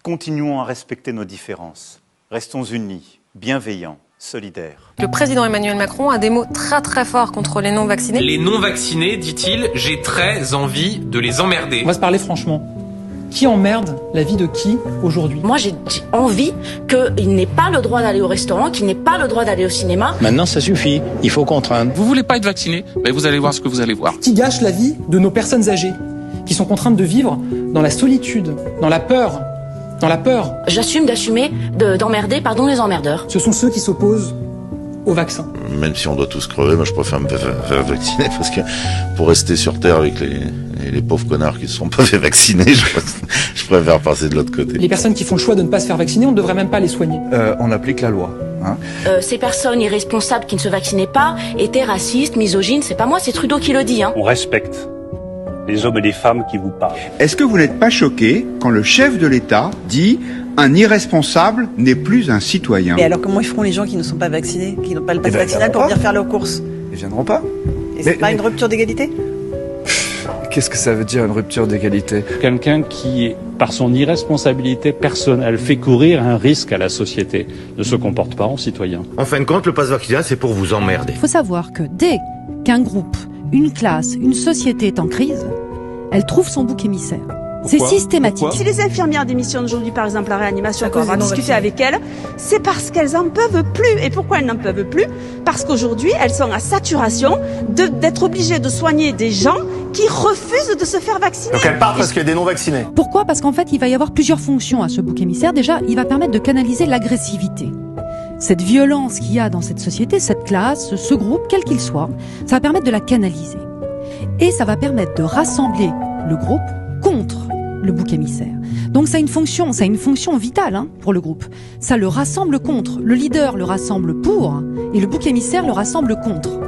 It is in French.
Continuons à respecter nos différences. Restons unis, bienveillants, solidaires. Le président Emmanuel Macron a des mots très très forts contre les non-vaccinés. Les non-vaccinés, dit-il, j'ai très envie de les emmerder. On va se parler franchement. Qui emmerde la vie de qui aujourd'hui ? Moi, j'ai envie qu'il n'ait pas le droit d'aller au restaurant, qu'il n'ait pas le droit d'aller au cinéma. Maintenant, ça suffit. Il faut contraindre. Vous voulez pas être vacciné ? Ben vous allez voir ce que vous allez voir. Qui gâche la vie de nos personnes âgées, qui sont contraintes de vivre dans la solitude, dans la peur. J'assume d'emmerder, les emmerdeurs. Ce sont ceux qui s'opposent au vaccin. Même si on doit tous crever, moi je préfère me faire vacciner parce que pour rester sur Terre avec les pauvres connards qui ne se sont pas fait vacciner, je préfère passer de l'autre côté. Les personnes qui font le choix de ne pas se faire vacciner, on ne devrait même pas les soigner. On applique la loi. Ces personnes irresponsables qui ne se vaccinaient pas étaient racistes, misogynes, c'est pas moi, c'est Trudeau qui le dit. On respecte les hommes et les femmes qui vous parlent. Est-ce que vous n'êtes pas choqué quand le chef de l'État dit « un irresponsable n'est plus un citoyen » Mais alors comment ils feront les gens qui ne sont pas vaccinés, qui n'ont pas le pass vaccinal pour venir faire leurs courses ? Ils viendront pas. Et c'est pas une rupture d'égalité ? Qu'est-ce que ça veut dire une rupture d'égalité ? Quelqu'un qui, par son irresponsabilité personnelle, fait courir un risque à la société, ne se comporte pas en citoyen. En fin de compte, le pass vaccinal, c'est pour vous emmerder. Il faut savoir que dès qu'un groupe, une classe, une société est en crise, elle trouve son bouc émissaire. C'est systématique. Si les infirmières démissionnent aujourd'hui, par exemple, la réanimation, quand on va discuter avec elles, c'est parce qu'elles en peuvent plus. Et pourquoi elles n'en peuvent plus ? Parce qu'aujourd'hui, elles sont à saturation d'être obligées de soigner des gens qui refusent de se faire vacciner. Donc elles partent parce qu'il y a des non-vaccinés. Pourquoi ? Parce qu'en fait, il va y avoir plusieurs fonctions à ce bouc émissaire. Déjà, il va permettre de canaliser l'agressivité. Cette violence qu'il y a dans cette société, cette classe, ce groupe, quel qu'il soit, ça va permettre de la canaliser. Et ça va permettre de rassembler le groupe contre le bouc émissaire. Donc ça a une fonction vitale pour le groupe. Ça le rassemble contre. Le leader le rassemble pour et le bouc émissaire le rassemble contre.